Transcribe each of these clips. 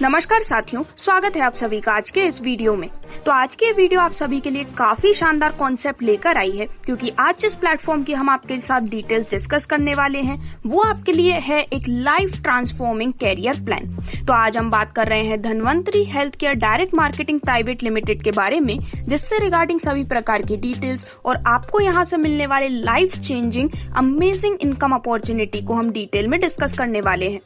नमस्कार साथियों, स्वागत है आप सभी का आज के इस वीडियो में। तो आज की वीडियो आप सभी के लिए काफी शानदार कॉन्सेप्ट लेकर आई है, क्योंकि आज जिस प्लेटफॉर्म की हम आपके साथ डिटेल्स डिस्कस करने वाले हैं वो आपके लिए है एक लाइफ ट्रांसफॉर्मिंग कैरियर प्लान। तो आज हम बात कर रहे हैं Dhanvantari health care direct marketing private limited के बारे में, जिससे रिगार्डिंग सभी प्रकार की डिटेल्स और आपको यहाँ से मिलने वाले life changing amazing income opportunity को हम डिटेल में डिस्कस करने वाले हैं।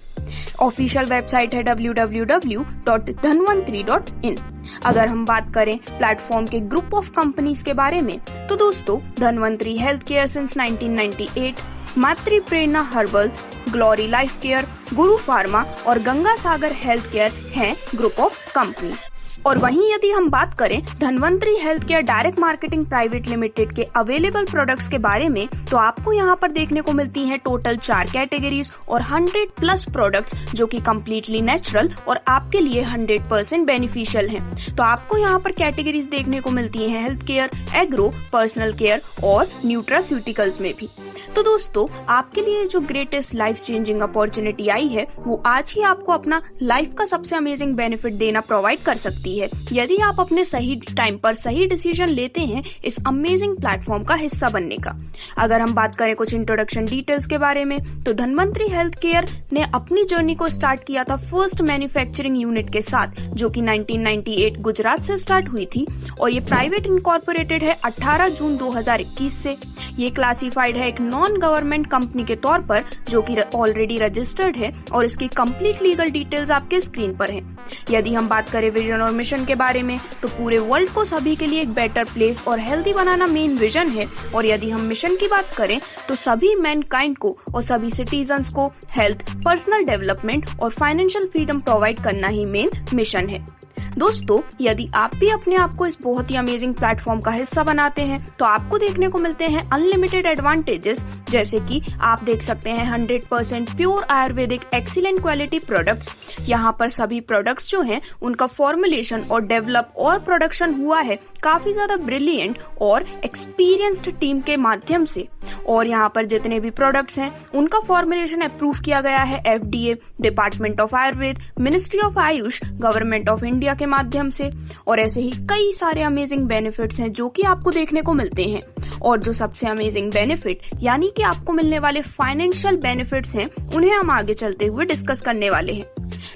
ऑफिशियल वेबसाइट है www.dhanvantri.in। अगर हम बात करें प्लेटफॉर्म के ग्रुप ऑफ कंपनीज के बारे में, तो दोस्तों धन्वंतरी हेल्थ केयर सिंस 1998, मातृ प्रेरणा हर्बल्स, ग्लोरी लाइफ केयर, गुरु फार्मा और गंगा सागर हेल्थ केयर हैं ग्रुप ऑफ कंपनीज। और वहीं यदि हम बात करें Dhanvantari health care direct marketing private limited के अवेलेबल प्रोडक्ट्स के बारे में, तो आपको यहाँ पर देखने को मिलती हैं टोटल 4 कैटेगरीज और 100+ प्रोडक्ट्स जो कि कम्प्लीटली नेचुरल और आपके लिए 100% बेनिफिशियल हैं। तो आपको यहाँ पर कैटेगरीज देखने को मिलती हैं health care, agro, personal care और न्यूट्रास्यूटिकल्स में भी। तो दोस्तों आपके लिए जो ग्रेटेस्ट लाइफ चेंजिंग अपॉर्चुनिटी आई है वो आज ही आपको अपना लाइफ का सबसे अमेजिंग बेनिफिट देना प्रोवाइड कर सकती है, यदि आप अपने सही टाइम पर सही डिसीजन लेते हैं इस अमेजिंग प्लेटफॉर्म का हिस्सा बनने का। अगर हम बात करें कुछ इंट्रोडक्शन डिटेल्स के बारे में, तो धन्वंतरी हेल्थ केयर ने अपनी जर्नी को स्टार्ट किया था फर्स्ट मैन्युफैक्चरिंग यूनिट के साथ, जो कि 1998 गुजरात से स्टार्ट हुई थी और ये प्राइवेट इनकॉर्पोरेटेड है 18 जून 2021 से। ये क्लासिफाइड है एक नॉन गवर्नमेंट कंपनी के तौर पर, जो कि ऑलरेडी रजिस्टर्ड है और इसकी कंप्लीट लीगल डिटेल्स आपके स्क्रीन पर हैं। यदि हम बात करें विजन और मिशन के बारे में, तो पूरे वर्ल्ड को सभी के लिए एक बेटर प्लेस और हेल्दी बनाना मेन विजन है। और यदि हम मिशन की बात करें तो सभी मैनकाइंड को और सभी सिटीजन्स को हेल्थ, पर्सनल डेवलपमेंट और फाइनेंशियल फ्रीडम प्रोवाइड करना ही मेन मिशन है। दोस्तों यदि आप भी अपने आप को इस बहुत ही अमेजिंग प्लेटफॉर्म का हिस्सा बनाते हैं, तो आपको देखने को मिलते हैं अनलिमिटेड एडवांटेजेस, जैसे कि आप देख सकते हैं 100% pure Ayurvedic excellent quality products. यहाँ पर सभी प्रोडक्ट्स जो हैं उनका फॉर्मुलेशन और डेवलप और प्रोडक्शन हुआ है काफी ज्यादा ब्रिलियंट और एक्सपीरियंस्ड टीम के माध्यम से। और यहाँ पर जितने भी प्रोडक्ट्स हैं उनका फॉर्मुलेशन अप्रूव किया गया है FDA, department of Ayurveda, ministry of Ayush, government of India के माध्यम से। और ऐसे ही कई सारे अमेजिंग बेनिफिट्स हैं जो कि आपको देखने को मिलते हैं। और जो सबसे अमेजिंग बेनिफिट यानी कि आपको मिलने वाले फाइनेंशियल बेनिफिट्स हैं, उन्हें हम आगे चलते हुए डिस्कस करने वाले हैं।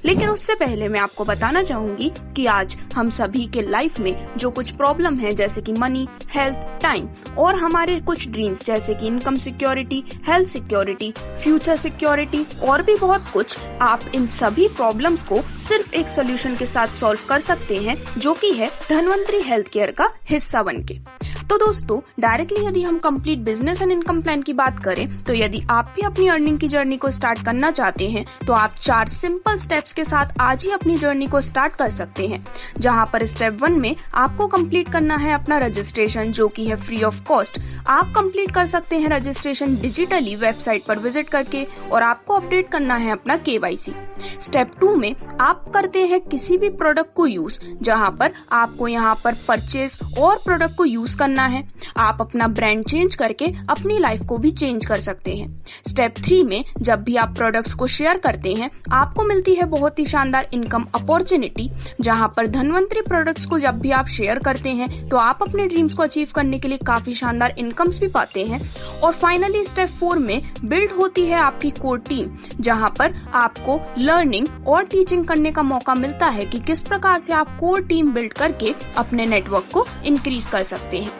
लेकिन उससे पहले मैं आपको बताना चाहूंगी कि आज हम सभी के लाइफ में जो कुछ प्रॉब्लम है, जैसे कि मनी, हेल्थ, टाइम और हमारे कुछ ड्रीम्स जैसे कि income security, health security, future security और भी बहुत कुछ, आप इन सभी प्रॉब्लम्स को सिर्फ एक सोल्यूशन के साथ सॉल्व कर सकते हैं, जो कि है धन्वंतरी हेल्थ केयर का हिस्सा बनके। तो दोस्तों डायरेक्टली यदि हम complete business and income plan की बात करें, तो यदि आप भी अपनी अर्निंग की जर्नी को स्टार्ट करना चाहते हैं, तो आप 4 सिंपल स्टेप्स के साथ आज ही अपनी जर्नी को स्टार्ट कर सकते हैं। जहां पर स्टेप 1 में आपको कंप्लीट करना है अपना रजिस्ट्रेशन, जो कि है फ्री ऑफ कॉस्ट। आप कंप्लीट कर सकते हैं रजिस्ट्रेशन डिजिटली वेबसाइट पर विजिट करके, और आपको अपडेट करना है अपना KYC। स्टेप 2 में आप करते हैं किसी भी प्रोडक्ट को यूज, जहां पर आपको यहाँ पर परचेज और प्रोडक्ट को यूज करना है। आप अपना ब्रांड चेंज करके अपनी लाइफ को भी चेंज कर सकते हैं। स्टेप 3 में जब भी आप प्रोडक्ट्स को शेयर करते हैं, आपको मिलती है बहुत ही शानदार इनकम अपॉर्चुनिटी, जहां पर धन्वंतरी प्रोडक्ट्स को जब भी आप शेयर करते हैं तो आप अपने ड्रीम्स को अचीव करने के लिए काफी शानदार इनकम्स भी पाते हैं। और फाइनली स्टेप 4 में बिल्ड होती है आपकी कोर टीम, जहां पर आपको लर्निंग और टीचिंग करने का मौका मिलता है कि किस प्रकार से आप कोर टीम बिल्ड करके अपने नेटवर्क को इंक्रीज कर सकते हैं।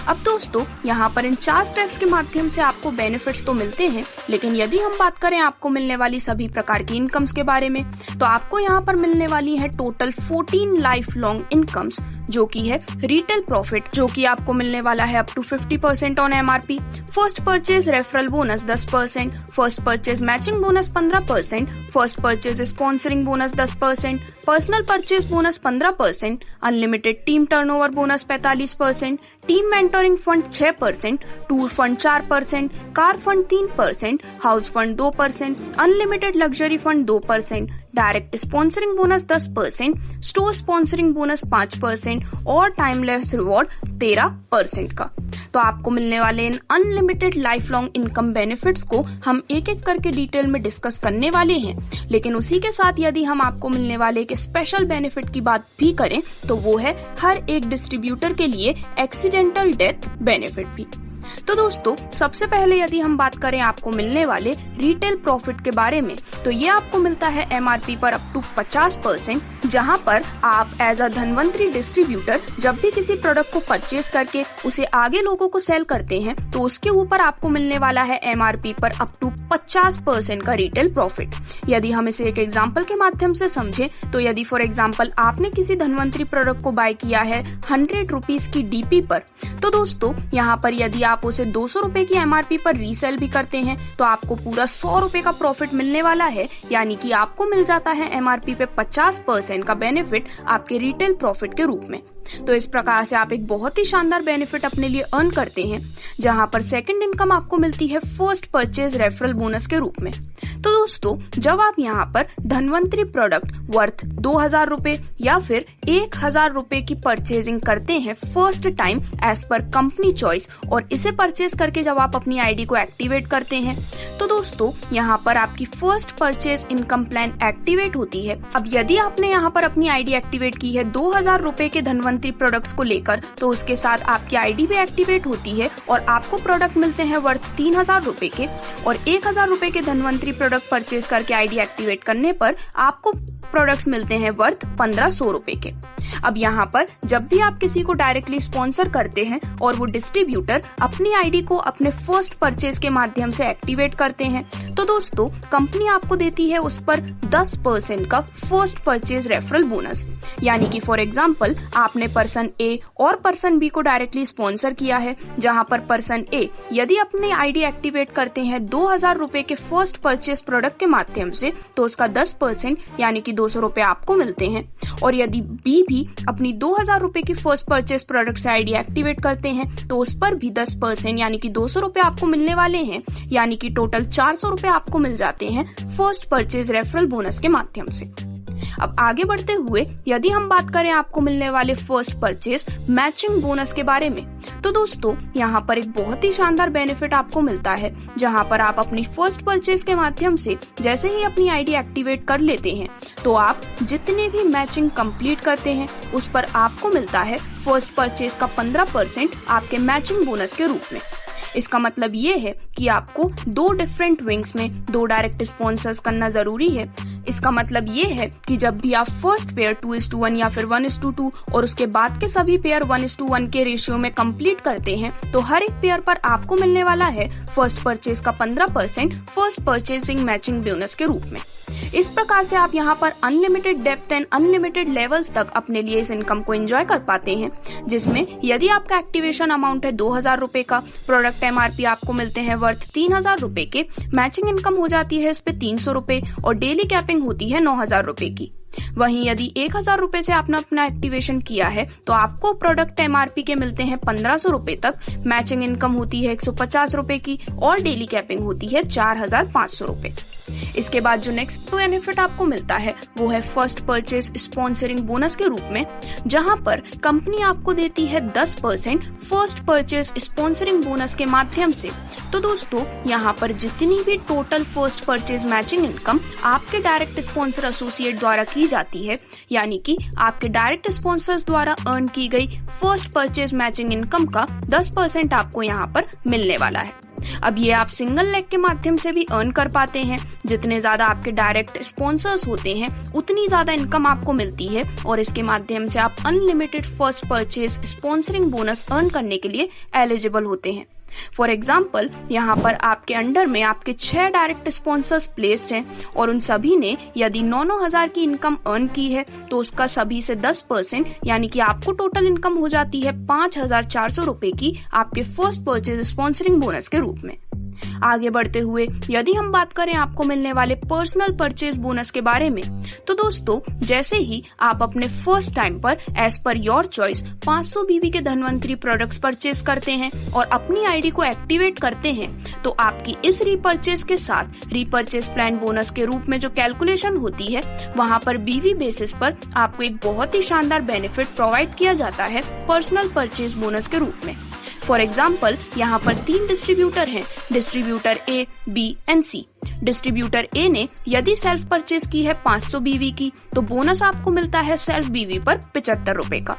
अब दोस्तों यहाँ पर इन 4 स्टेप्स के माध्यम से आपको बेनिफिट्स तो मिलते हैं, लेकिन यदि हम बात करें आपको मिलने वाली सभी प्रकार की इनकम्स के बारे में, तो आपको यहाँ पर मिलने वाली है टोटल 14 लाइफ लॉन्ग इनकम्स, जो कि है रिटेल प्रॉफिट, जो कि आपको मिलने वाला है up to 50% on MRP, first purchase referral bonus 10%, first purchase matching bonus 15%, first purchase sponsoring bonus 10%, personal purchase bonus 15%, unlimited team turnover bonus 45%, team mentoring fund 6%, tour fund 4%, car fund 3%, house fund 2%, unlimited luxury fund 2%, direct sponsoring bonus 10%, store sponsoring bonus 5% और timeless reward 13% का। तो आपको मिलने वाले इन unlimited life long income benefits को हम एक एक करके डिटेल में डिस्कस करने वाले हैं, लेकिन उसी के साथ यदि हम आपको मिलने वाले एक स्पेशल बेनिफिट की बात भी करें तो वो है हर एक डिस्ट्रीब्यूटर के लिए एक्सीडेंटल डेथ बेनिफिट भी। तो दोस्तों, सबसे पहले यदि हम बात करें आपको मिलने वाले रिटेल प्रॉफिट के बारे में, तो ये आपको मिलता है MRP पर अप टू 50%, जहां पर आप एज अ धनवंतरी डिस्ट्रीब्यूटर जब भी किसी प्रोडक्ट को परचेज करके उसे आगे लोगों को सेल करते हैं तो उसके ऊपर आपको मिलने वाला है MRP पर अप टू 50% का रिटेल प्रॉफिट। यदि हम इसे एक एग्जाम्पल के माध्यम से समझें तो यदि फॉर एग्जाम्पल आपने किसी धनवंतरी प्रोडक्ट को बाय किया है 100 रुपीज की DP पर, तो दोस्तों यहाँ पर यदि आप उसे 200 रुपए की MRP पर रीसेल भी करते हैं तो आपको पूरा 100 रुपए का प्रॉफिट मिलने वाला है, यानी कि आपको मिल जाता है MRP पे 50% का बेनिफिट आपके रिटेल प्रॉफिट के रूप में। तो इस प्रकार से आप एक बहुत ही शानदार बेनिफिट अपने लिए अर्न करते हैं, जहां पर सेकंड इनकम आपको मिलती है फर्स्ट परचेज रेफरल बोनस के रूप में। तो दोस्तों, जब आप यहाँ पर धनवंतरी प्रोडक्ट वर्थ 2000 रुपए या फिर 1000 रुपए की परचेजिंग करते हैं first time as per company choice, और इसे परचेज करके जब आप अपनी आईडी को एक्टिवेट करते हैं तो दोस्तों यहाँ पर आपकी first purchase income plan activate होती है। अब यदि आपने यहाँ पर अपनी आईडी एक्टिवेट की है 2000 रुपए के धनवंतरी प्रोडक्ट्स को लेकर, तो उसके साथ आपकी आईडी भी एक्टिवेट होती है और आपको प्रोडक्ट मिलते हैं वर्थ 3000 रुपए के, और 1000 रुपए के धनवंतरी प्रोडक्ट परचेज करके आईडी एक्टिवेट करने पर आपको प्रोडक्ट्स मिलते हैं वर्थ 1500 रुपए के। अब यहाँ पर जब भी आप किसी को डायरेक्टली स्पॉन्सर करते हैं और वो डिस्ट्रीब्यूटर अपनी आईडी को अपने फर्स्ट परचेज के माध्यम से एक्टिवेट करते हैं, तो दोस्तों कंपनी आपको देती है उस पर 10% का फर्स्ट परचेज रेफरल बोनस। यानी कि फॉर एग्जांपल आपने पर्सन ए और पर्सन बी को डायरेक्टली स्पॉन्सर किया है, जहां पर पर्सन ए यदि अपनी आईडी एक्टिवेट करते हैं 2000 रुपए के फर्स्ट परचेज प्रोडक्ट के माध्यम से, तो उसका 10% यानी कि 200 रुपए आपको मिलते हैं, और यदि बी भी अपनी 2000 रुपए की फर्स्ट परचेज प्रोडक्ट से आईडी एक्टिवेट करते हैं तो उस पर भी 10% यानी कि 200 रुपए आपको मिलने वाले हैं, यानी कि टोटल 400 रुपए आपको मिल जाते हैं फर्स्ट परचेज रेफरल बोनस के माध्यम से। अब आगे बढ़ते हुए यदि हम बात करें आपको मिलने वाले फर्स्ट परचेज मैचिंग बोनस के बारे में, तो दोस्तों यहाँ पर एक बहुत ही शानदार बेनिफिट आपको मिलता है, जहाँ पर आप अपनी फर्स्ट परचेज के माध्यम से जैसे ही अपनी आईडी एक्टिवेट कर लेते हैं तो आप जितने भी मैचिंग कंप्लीट करते हैं उस पर आपको मिलता है फर्स्ट परचेज का 15% आपके मैचिंग बोनस के रूप में। इसका मतलब ये है कि आपको 2 डिफरेंट विंग्स में 2 डायरेक्ट स्पॉन्सर्स करना जरूरी है। इसका मतलब ये है कि जब भी आप फर्स्ट पेयर 2:1 या फिर 1:2 और उसके बाद के सभी पेयर 1:1 के रेशियो में कंप्लीट करते हैं, तो हर एक पेयर पर आपको मिलने वाला है फर्स्ट परचेज का 15% फर्स्ट परचेजिंग मैचिंग बोनस के रूप में। इस प्रकार से आप यहाँ पर unlimited depth and unlimited levels तक अपने लिए इस इनकम को एंजॉय कर पाते हैं, जिसमें यदि आपका एक्टिवेशन अमाउंट है 2000 रुपए का, प्रोडक्ट MRP आपको मिलते हैं वर्थ 3000 रुपए के, मैचिंग इनकम हो जाती है इस पे 300 रुपए और डेली कैपिंग होती है 9000 रुपए की। वहीं यदि 1000 रुपए से आपने अपना एक्टिवेशन किया है तो आपको प्रोडक्ट MRP के मिलते हैं 1500 रुपए तक, मैचिंग इनकम होती है 150 रुपए की और डेली कैपिंग होती है 4500 रुपए। इसके बाद जो नेक्स्ट बेनिफिट आपको मिलता है वो है फर्स्ट परचेज स्पॉन्सरिंग बोनस के रूप में, जहां पर कंपनी आपको देती है 10% फर्स्ट परचेज स्पॉन्सरिंग बोनस के माध्यम से। तो दोस्तों यहाँ पर जितनी भी total first purchase matching income आपके डायरेक्ट स्पॉन्सर एसोसिएट द्वारा की जाती है, यानी कि आपके डायरेक्ट स्पॉन्सर्स द्वारा अर्न की गई फर्स्ट परचेज मैचिंग इनकम का 10% आपको यहाँ पर मिलने वाला है। अब ये आप सिंगल लेग के माध्यम से भी अर्न कर पाते हैं। जितने ज्यादा आपके डायरेक्ट स्पॉन्सर्स होते हैं उतनी ज्यादा इनकम आपको मिलती है, और इसके माध्यम से आप unlimited first purchase sponsoring bonus earn करने के लिए एलिजिबल होते हैं। फॉर एग्जाम्पल यहाँ पर आपके अंडर में आपके 6 डायरेक्ट स्पॉन्सर्स प्लेस्ड हैं और उन सभी ने यदि 9,000 की इनकम अर्न की है तो उसका सभी से 10% यानी कि आपको टोटल इनकम हो जाती है 5400 रुपए की आपके फर्स्ट परचेज स्पॉन्सरिंग बोनस के रूप में। आगे बढ़ते हुए यदि हम बात करें आपको मिलने वाले पर्सनल परचेज बोनस के बारे में, तो दोस्तों जैसे ही आप अपने फर्स्ट टाइम पर as per your choice 500 BV के धनवंतरी प्रोडक्ट्स परचेज करते हैं और अपनी आईडी को एक्टिवेट करते हैं, तो आपकी इस रीपरचेज के साथ रीपरचेज प्लान बोनस के रूप में जो कैलकुलेशन होती है वहाँ पर BV बेसिस पर आपको एक बहुत ही शानदार बेनिफिट प्रोवाइड किया जाता है पर्सनल परचेज बोनस के रूप में। फॉर एग्जाम्पल यहाँ पर 3 डिस्ट्रीब्यूटर हैं, distributor A, B and C। Distributor A ने यदि सेल्फ परचेज की है 500 BV की, तो बोनस आपको मिलता है सेल्फ BV पर 75 रुपए का।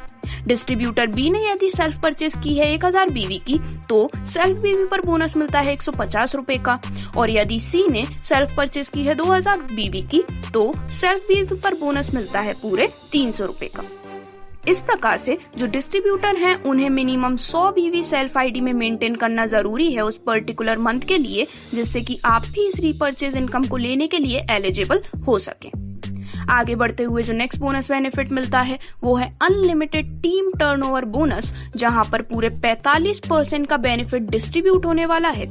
डिस्ट्रीब्यूटर B ने यदि सेल्फ परचेज की है 1000 BV की, तो सेल्फ BV पर बोनस मिलता है 150 रुपए का। और यदि C ने सेल्फ परचेज की है 2000 BV की, तो सेल्फ BV पर बोनस मिलता है पूरे 300 रुपए का। इस प्रकार से जो डिस्ट्रीब्यूटर हैं उन्हें मिनिमम 100 BV सेल्फ आईडी में मेंटेन करना जरूरी है उस पर्टिकुलर मंथ के लिए, जिससे कि आप भी इस रीपरचेज इनकम को लेने के लिए एलिजिबल हो सके। आगे बढ़ते हुए जो नेक्स्ट बोनस बेनिफिट मिलता है वो है अनलिमिटेड टीम टर्नओवर बोनस, जहां पर पूरे 45% का बेनिफिट डिस्ट्रीब्यूट होने वाला है।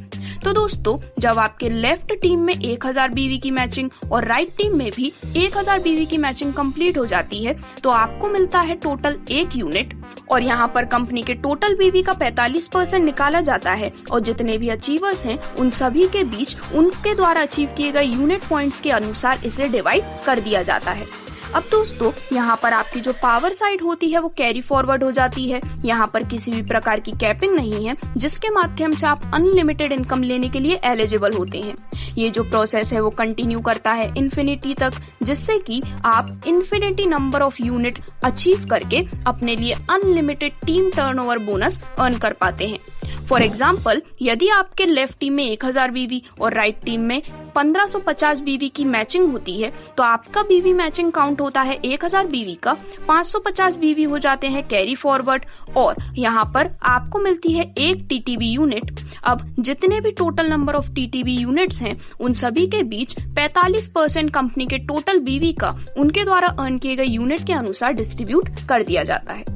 तो दोस्तों जब आपके लेफ्ट टीम में 1000 BV की मैचिंग और राइट टीम में भी 1000 BV की मैचिंग कंप्लीट हो जाती है, तो आपको मिलता है टोटल 1 यूनिट। और यहाँ पर कंपनी के टोटल BV का 45% निकाला जाता है और जितने भी अचीवर्स हैं उन सभी के बीच उनके द्वारा अचीव किए गए यूनिट पॉइंट्स के अनुसार इसे डिवाइड कर दिया जाता है। अब दोस्तों यहाँ पर आपकी जो पावर साइड होती है वो कैरी फॉरवर्ड हो जाती है। यहाँ पर किसी भी प्रकार की कैपिंग नहीं है, जिसके माध्यम से आप अनलिमिटेड इनकम लेने के लिए एलिजिबल होते हैं। ये जो प्रोसेस है वो कंटिन्यू करता है इन्फिनिटी तक, जिससे कि आप infinity number of unit achieve करके अपने लिए unlimited team turnover bonus earn कर पाते हैं। फॉर एग्जाम्पल यदि आपके लेफ्ट टीम में 1000 BV और राइट टीम में 1550 BV की मैचिंग होती है, तो आपका BV मैचिंग काउंट होता है 1000 BV का, 550 BV हो जाते हैं कैरी फॉरवर्ड और यहाँ पर आपको मिलती है 1 TTB यूनिट। अब जितने भी total number of TTB units हैं उन सभी के बीच 45% कंपनी के टोटल BV का उनके द्वारा अर्न किए गए यूनिट के अनुसार डिस्ट्रीब्यूट कर दिया जाता है।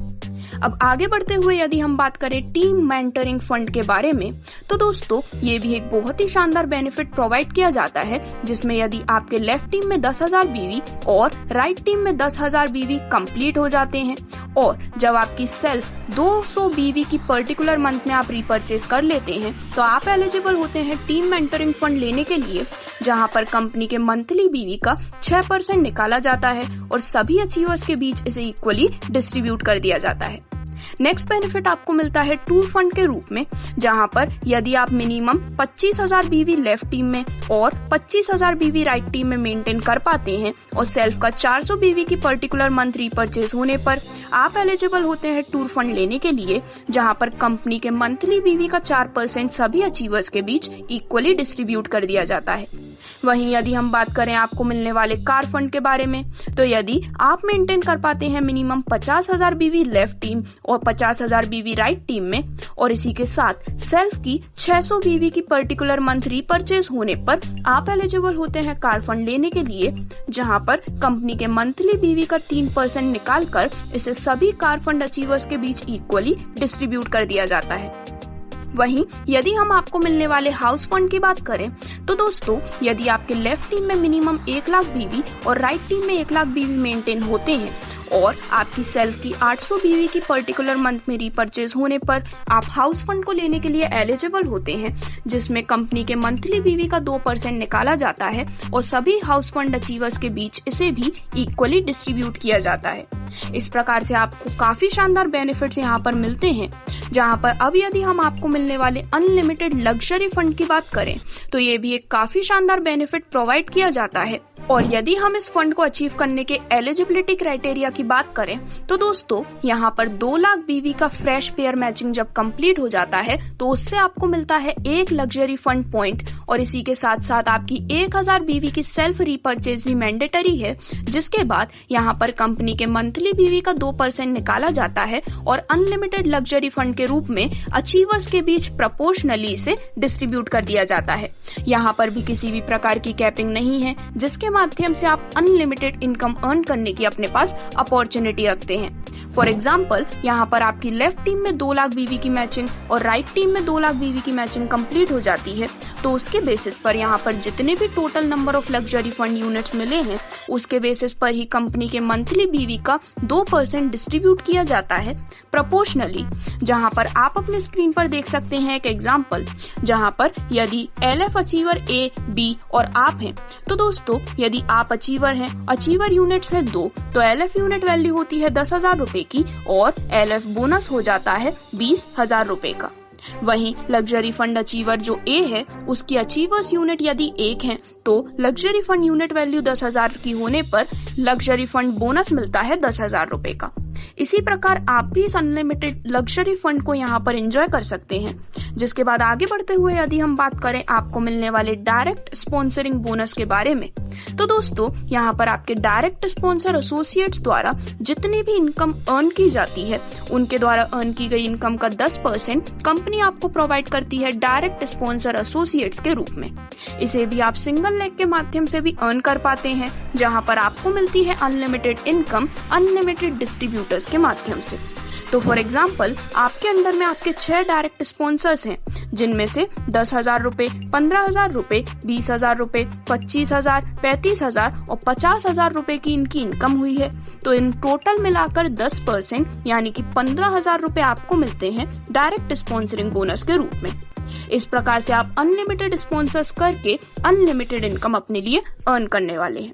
अब आगे बढ़ते हुए यदि हम बात करें टीम मेंटरिंग फंड के बारे में, तो दोस्तों ये भी एक बहुत ही शानदार बेनिफिट प्रोवाइड किया जाता है, जिसमें यदि आपके लेफ्ट टीम में 10,000 BV और राइट टीम में 10,000 BV कंप्लीट हो जाते हैं और जब आपकी सेल्फ 200 BV की पर्टिकुलर मंथ में आप रीपरचेज कर लेते हैं, तो आप एलिजिबल होते हैं टीम मेंटरिंग फंड लेने के लिए, जहां पर कंपनी के मंथली BV का 6% निकाला जाता है और सभी अचीवर्स के बीच इसे इक्वली डिस्ट्रीब्यूट कर दिया जाता है। नेक्स्ट बेनिफिट आपको मिलता है टूर फंड के रूप में, जहां पर यदि आप मिनिमम 25,000 BV लेफ्ट टीम में और 25,000 BV राइट टीम में मेंटेन कर पाते हैं और सेल्फ का 400 BV की पर्टिकुलर मंथ रीपरचेज होने पर आप एलिजिबल होते हैं टूर फंड लेने के लिए, जहां पर कंपनी के मंथली BV का 4% सभी अचीवर्स के बीच इक्वली डिस्ट्रीब्यूट कर दिया जाता है। वहीं यदि हम बात करें आपको मिलने वाले कार फंड के बारे में, तो यदि आप मेंटेन कर पाते हैं मिनिमम 50,000 BV लेफ्ट टीम और 50,000 BV राइट टीम में और इसी के साथ सेल्फ की 600 BV की पर्टिकुलर मंथ रीपरचेज होने पर आप एलिजिबल होते हैं कार फंड लेने के लिए, जहां पर कंपनी के मंथली BV का 3% निकाल कर इसे सभी कार फंड अचीवर्स के बीच इक्वली डिस्ट्रीब्यूट कर दिया जाता है। वहीं यदि हम आपको मिलने वाले हाउस फंड की बात करें, तो दोस्तों यदि आपके लेफ्ट टीम में मिनिमम 1 लाख BV और राइट टीम में 1 लाख BV मेंटेन होते हैं और आपकी सेल्फ की 800 BV की पर्टिकुलर मंथ में रीपरचेज होने पर आप हाउस फंड को लेने के लिए एलिजिबल होते हैं, जिसमें कंपनी के मंथली BV का 2% निकाला जाता है और सभी हाउस फंड अचीवर्स के बीच इसे भी इक्वली डिस्ट्रीब्यूट किया जाता है। इस प्रकार से आपको काफी शानदार बेनिफिट्स यहाँ पर मिलते हैं, जहाँ पर अब यदि हम आपको मिलने वाले अनलिमिटेड लग्जरी फंड की बात करें, तो ये भी एक काफी शानदार बेनिफिट प्रोवाइड किया जाता है। और यदि हम इस फंड को अचीव करने के एलिजिबिलिटी क्राइटेरिया की बात करें, तो दोस्तों यहाँ पर 2 लाख BV का फ्रेश पेयर मैचिंग जब कंप्लीट हो जाता है, तो उससे आपको मिलता है 1 लग्जरी फंड पॉइंट और इसी के साथ साथ आपकी 1000 BV की सेल्फ रीपरचेज भी मैंडेटरी है, जिसके बाद यहाँ पर कंपनी के मंथली BV का 2% निकाला जाता है और अनलिमिटेड लग्जरी फंड के रूप में अचीवर्स के बीच प्रोपोर्शनली इसे डिस्ट्रीब्यूट कर दिया जाता है। यहाँ पर भी किसी भी प्रकार की कैपिंग नहीं है, जिसके माध्यम से आप अनलिमिटेड इनकम अर्न करने की अपने पास अपॉर्चुनिटी रखते हैं। फॉर एग्जाम्पल यहाँ पर आपकी लेफ्ट टीम में 2 लाख बीवी की मैचिंग और राइट टीम में 2 लाख बीवी की मैचिंग कंप्लीट हो जाती है, तो उसके बेसिस पर यहाँ पर जितने भी total number of luxury fund units मिले हैं उसके बेसिस पर ही कंपनी के मंथली बीवी का 2% डिस्ट्रीब्यूट किया जाता है प्रोपोर्शनली। जहाँ पर आप अपने स्क्रीन पर देख सकते हैं एक एग्जाम्पल, जहाँ पर यदि LF अचीवर A, B और आप हैं, तो दोस्तों यदि आप अचीवर हैं, अचीवर यूनिट्स है 2, तो LF यूनिट वैल्यू होती है 10,000 रुपए की और LF बोनस हो जाता है 20,000 रुपए का। वहीं लग्जरी फंड अचीवर जो A है उसकी अचीवर्स यूनिट यदि 1 है तो लग्जरी फंड यूनिट वैल्यू 10,000 की होने पर लग्जरी फंड बोनस मिलता है 10,000 रुपए का। इसी प्रकार आप भी इस अनलिमिटेड लग्जरी फंड को यहाँ पर एंजॉय कर सकते हैं। जिसके बाद आगे बढ़ते हुए यदि हम बात करें आपको मिलने वाले डायरेक्ट स्पॉन्सरिंग बोनस के बारे में, तो दोस्तों यहाँ पर आपके डायरेक्ट स्पॉन्सर एसोसिएट्स द्वारा जितनी भी इनकम अर्न की जाती है उनके द्वारा अर्न की गई इनकम का 10% कंपनी आपको प्रोवाइड करती है डायरेक्ट स्पॉन्सर एसोसिएट्स के रूप में। इसे भी आप सिंगल लेग के माध्यम से भी अर्न कर पाते हैं, जहाँ पर आपको मिलती है अनलिमिटेड इनकम अनलिमिटेड डिस्ट्रीब्यूटर्स के माध्यम से। तो फॉर एग्जाम्पल आपके अंडर में आपके 6 डायरेक्ट स्पॉन्सर्स हैं, जिनमें से 10,000 रुपए, 15,000 रुपए, 20,000 रुपए, 25,000, 35,000 और 50,000 रुपए की इनकी इनकम हुई है। तो इन टोटल मिलाकर 10% यानी कि 15,000 रुपए आपको मिलते हैं डायरेक्ट स्पॉन्सरिंग बोनस के रूप में। इस प्रकार से आप अनलिमिटेड स्पॉन्सर्स करके अनलिमिटेड इनकम अपने लिए अर्न करने वाले हैं।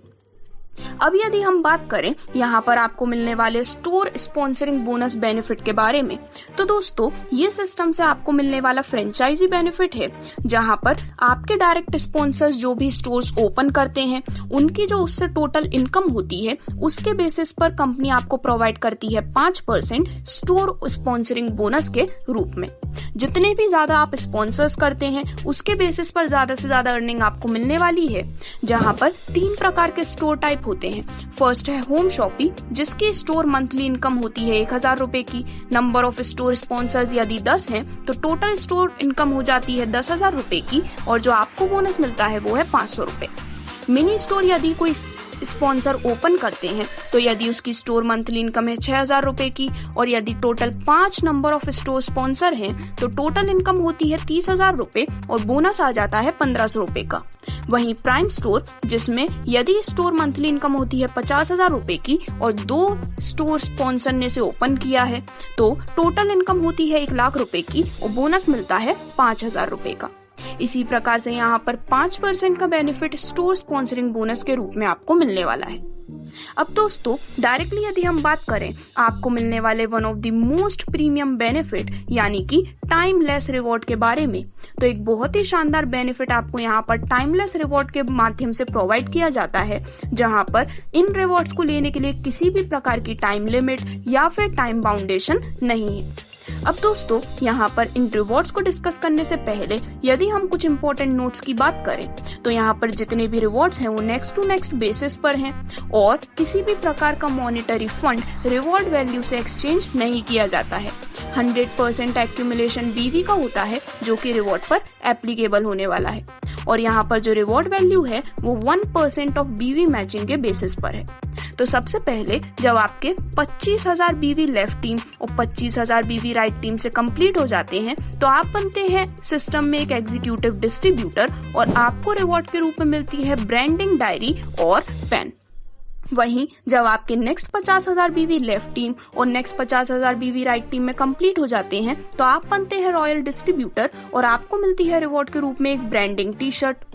अब यदि हम बात करें यहाँ पर आपको मिलने वाले स्टोर स्पॉन्सरिंग बोनस बेनिफिट के बारे में, तो दोस्तों ये सिस्टम से आपको मिलने वाला फ्रेंचाइजी बेनिफिट है, जहाँ पर आपके डायरेक्ट स्पॉन्सर्स जो भी स्टोर्स ओपन करते हैं उनकी जो उससे टोटल इनकम होती है उसके बेसिस पर कंपनी आपको प्रोवाइड करती है 5% स्टोर स्पॉन्सरिंग बोनस के रूप में। जितने भी ज्यादा आप स्पॉन्सर्स करते हैं उसके बेसिस पर ज्यादा से ज्यादा अर्निंग आपको मिलने वाली है, जहाँ पर 3 प्रकार के स्टोर टाइप होते हैं। फर्स्ट है होम शॉपी, जिसकी स्टोर मंथली इनकम होती है 1,000 रुपए की। नंबर ऑफ स्टोर स्पॉन्सर्स यदि 10 हैं तो टोटल स्टोर इनकम हो जाती है 10,000 रुपए की और जो आपको बोनस मिलता है वो है 500 रुपए। मिनी स्टोर यदि कोई स्पॉन्सर ओपन करते हैं तो यदि उसकी स्टोर मंथली इनकम है 6,000 रुपए की और यदि total 5 number of store sponsor हैं तो टोटल इनकम होती है 30,000 रुपए और बोनस आ जाता है 1,500 रुपए का। वहीं प्राइम स्टोर, जिसमें यदि स्टोर मंथली इनकम होती है 50,000 रुपए की और 2 स्टोर स्पॉन्सर ने से ओपन किया है तो टोटल इनकम होती है 1 लाख रुपए की और बोनस मिलता है 5,000 रुपए का। इसी प्रकार से यहाँ पर 5% का बेनिफिट स्टोर स्पॉन्सरिंग बोनस के रूप में आपको मिलने वाला है। अब दोस्तों डायरेक्टली यदि हम बात करें आपको मिलने वाले one of the most premium benefit यानी कि टाइमलेस रिवॉर्ड के बारे में, तो एक बहुत ही शानदार बेनिफिट आपको यहाँ पर टाइमलेस रिवॉर्ड के माध्यम से प्रोवाइड किया जाता है, जहाँ पर इन रिवॉर्ड्स को लेने के लिए किसी भी प्रकार की टाइम लिमिट या फिर टाइम बाउंडेशन नहीं है। अब दोस्तों यहाँ पर इन रिवॉर्ड्स को डिस्कस करने से पहले यदि हम कुछ इंपॉर्टेंट नोट्स की बात करें तो यहाँ पर जितने भी रिवॉर्ड्स हैं वो नेक्स्ट टू नेक्स्ट बेसिस पर हैं और किसी भी प्रकार का मॉनेटरी फंड रिवॉर्ड वैल्यू से एक्सचेंज नहीं किया जाता है। 100% एक्यूमुलेशन बीवी का होता है जो कि रिवॉर्ड पर एप्लीकेबल होने वाला है और यहाँ पर जो रिवॉर्ड वैल्यू है वो 1% ऑफ बीवी मैचिंग के बेसिस पर है। तो सबसे पहले जब आपके 25,000 बीवी लेफ्ट टीम और 25,000 बीवी राइट टीम से कंप्लीट हो जाते हैं तो आप बनते हैं सिस्टम में एक एग्जीक्यूटिव डिस्ट्रीब्यूटर और आपको रिवॉर्ड के रूप में मिलती है ब्रांडिंग डायरी और पेन। वहीं जब आपके नेक्स्ट 50,000 बीवी लेफ्ट टीम और नेक्स्ट 50,000 बीवी राइट टीम में कंप्लीट हो जाते हैं तो आप बनते हैं रॉयल डिस्ट्रीब्यूटर और आपको मिलती है रिवॉर्ड के रूप में एक ब्रांडिंग टी शर्ट।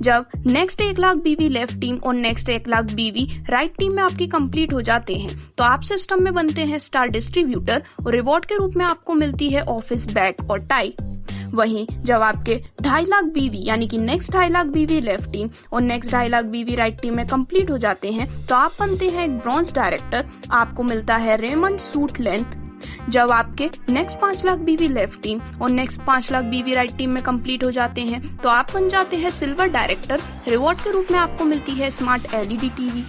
जब नेक्स्ट 1 लाख बीवी लेफ्ट टीम और नेक्स्ट 1 लाख बीवी राइट टीम में आपकी कंप्लीट हो जाते हैं तो आप सिस्टम में बनते हैं स्टार डिस्ट्रीब्यूटर और रिवॉर्ड के रूप में आपको मिलती है ऑफिस बैग और टाई। वहीं जब आपके 2.5 लाख बीवी यानी कि नेक्स्ट 2.5 लाख बीवी लेफ्ट टीम और नेक्स्ट 2.5 लाख बीवी राइट टीम में कंप्लीट हो जाते हैं तो आप बनते हैं एक ब्रॉन्ज डायरेक्टर, आपको मिलता है रेमंड सूट लेंथ। जब आपके नेक्स्ट 5 लाख बीवी लेफ्ट टीम और नेक्स्ट 5 लाख बीवी राइट टीम में कंप्लीट हो जाते हैं तो आप बन जाते हैं सिल्वर डायरेक्टर, रिवॉर्ड के रूप में आपको मिलती है स्मार्ट LED टीवी।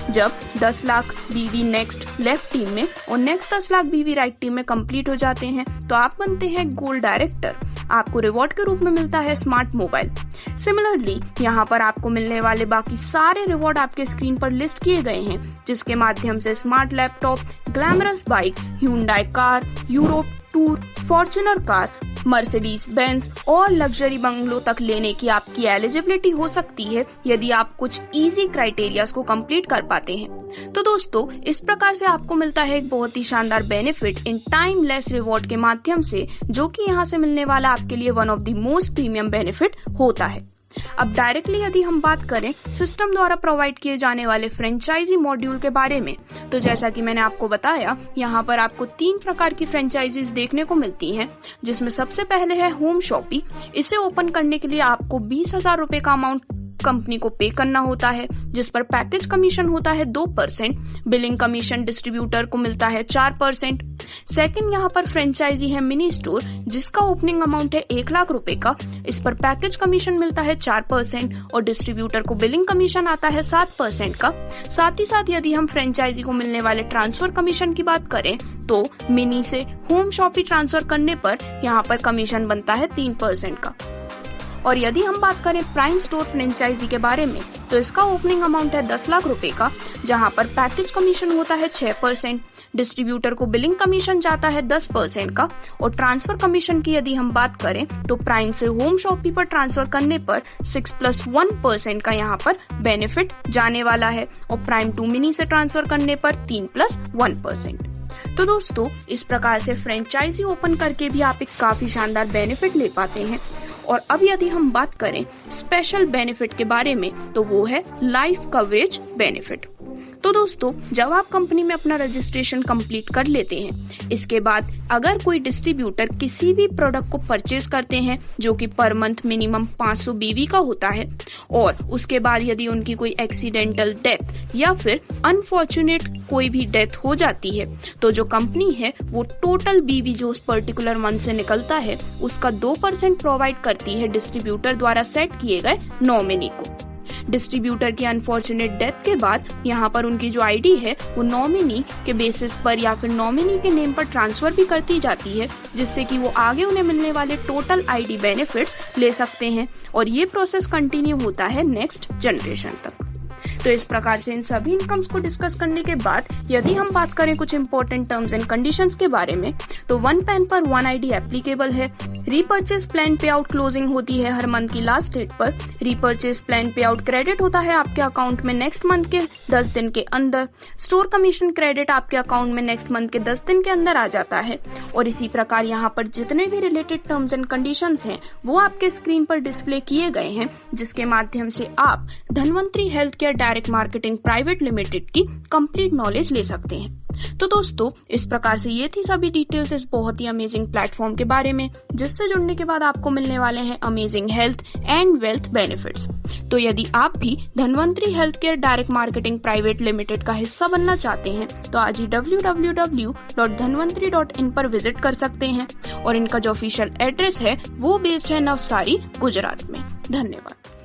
जब 10 लाख बीवी नेक्स्ट लेफ्ट टीम में और नेक्स्ट 10 लाख बीवी राइट टीम में कंप्लीट हो जाते हैं तो आप बनते हैं गोल्ड डायरेक्टर, आपको रिवॉर्ड के रूप में मिलता है स्मार्ट मोबाइल। सिमिलरली यहाँ पर आपको मिलने वाले बाकी सारे रिवॉर्ड आपके स्क्रीन पर लिस्ट किए गए हैं, जिसके माध्यम से smart laptop, glamorous bike, Hyundai car, Europe tour, Fortuner car, Mercedes Benz और लग्जरी बंगलो तक लेने की आपकी एलिजिबिलिटी हो सकती है यदि आप कुछ इजी क्राइटेरियाज को कंप्लीट कर पाते हैं। तो दोस्तों, इस प्रकार से आपको मिलता है एक बहुत ही शानदार benefit in time less reward के माध्यम से, जो कि यहाँ से मिलने वाला आपके लिए one of the most premium benefit होता है। अब डायरेक्टली यदि हम बात करें सिस्टम द्वारा प्रोवाइड किए जाने वाले फ्रेंचाइजी मॉड्यूल के बारे में, तो जैसा कि मैंने आपको बताया, यहाँ पर आपको 3 प्रकार की फ्रेंचाइजीज देखने को मिलती हैं, जिसमें सबसे पहले है होम शॉपी। इसे ओपन करने के लिए आपको 20,000 रुपए का अमाउंट कंपनी को पे करना होता है, जिस पर पैकेज कमीशन होता है 2%, बिलिंग कमीशन डिस्ट्रीब्यूटर को मिलता है 4%। सेकंड यहाँ पर फ्रेंचाइजी है मिनी स्टोर, जिसका ओपनिंग अमाउंट है 1 लाख रुपए का। इस पर पैकेज कमीशन मिलता है 4% और डिस्ट्रीब्यूटर को बिलिंग कमीशन आता है 7% का। साथ ही साथ यदि हम फ्रेंचाइजी को मिलने वाले ट्रांसफर कमीशन की बात करें, तो मिनी से होम शॉपी ट्रांसफर करने पर यहाँ पर कमीशन बनता है 3% का। और यदि हम बात करें प्राइम स्टोर फ्रेंचाइजी के बारे में, तो इसका ओपनिंग अमाउंट है 10 लाख रुपए का, जहां पर पैकेज कमीशन होता है 6%, डिस्ट्रीब्यूटर को बिलिंग कमीशन जाता है 10% का। और ट्रांसफर कमीशन की यदि हम बात करें, तो प्राइम से होम शॉपी पर ट्रांसफर करने पर 6+1% का यहाँ पर बेनिफिट जाने वाला है, और प्राइम टू मिनी से ट्रांसफर करने पर 3+1%। तो दोस्तों, इस प्रकार से फ्रेंचाइजी ओपन करके भी आप एक काफी शानदार बेनिफिट ले पाते हैं। और अब यदि हम बात करें स्पेशल बेनिफिट के बारे में, तो वो है लाइफ कवरेज बेनिफिट। तो दोस्तों, जब आप कंपनी में अपना रजिस्ट्रेशन कंप्लीट कर लेते हैं, इसके बाद अगर कोई डिस्ट्रीब्यूटर किसी भी प्रोडक्ट को परचेज करते हैं जो कि पर मंथ मिनिमम 500 BV का होता है, और उसके बाद यदि उनकी कोई एक्सीडेंटल डेथ या फिर अनफॉर्चुनेट कोई भी डेथ हो जाती है, तो जो कंपनी है वो टोटल BV जो उस पर्टिकुलर मंथ से निकलता है उसका 2% प्रोवाइड करती है डिस्ट्रीब्यूटर द्वारा सेट किए गए नॉमिनी को। डिस्ट्रीब्यूटर की अनफॉर्चुनेट डेथ के बाद यहाँ पर उनकी जो आईडी है वो नॉमिनी के बेसिस पर या फिर नॉमिनी के नेम पर ट्रांसफर भी करती जाती है, जिससे कि वो आगे उन्हें मिलने वाले टोटल आईडी बेनिफिट्स ले सकते हैं, और ये प्रोसेस कंटिन्यू होता है नेक्स्ट जनरेशन तक। तो इस प्रकार से इन सभी इनकम्स को डिस्कस करने के बाद यदि हम बात करें कुछ इंपॉर्टेंट टर्म्स एंड कंडीशंस के बारे में, तो 1 पैन पर 1 आईडी एप्लीकेबल है। रीपर्चेज प्लान पे आउट क्लोजिंग होती है हर मंथ की लास्ट डेट पर। रीपर्चेज प्लान पे आउट क्रेडिट होता है आपके अकाउंट में नेक्स्ट मंथ के 10 दिन के अंदर। स्टोर कमीशन क्रेडिट आपके अकाउंट में नेक्स्ट मंथ के 10 दिन के अंदर आ जाता है। और इसी प्रकार यहाँ पर जितने भी रिलेटेड टर्म्स एंड कंडीशंस हैं वो आपके स्क्रीन पर डिस्प्ले किए गए हैं, जिसके माध्यम से आप Dhanvantari health care direct marketing private limited की कंप्लीट नॉलेज ले सकते हैं। तो दोस्तों, इस प्रकार से ये थी सभी डिटेल्स इस बहुत ही अमेजिंग प्लेटफॉर्म के बारे में, जिससे जुड़ने के बाद आपको मिलने वाले हैं amazing health and wealth benefits. तो यदि आप भी Dhanvantari health care direct marketing private limited का हिस्सा बनना चाहते हैं, तो आज ही www.dhanvantari.in पर विजिट कर सकते हैं। और इनका जो ऑफिशियल एड्रेस है वो बेस्ड है नवसारी, गुजरात में। धन्यवाद।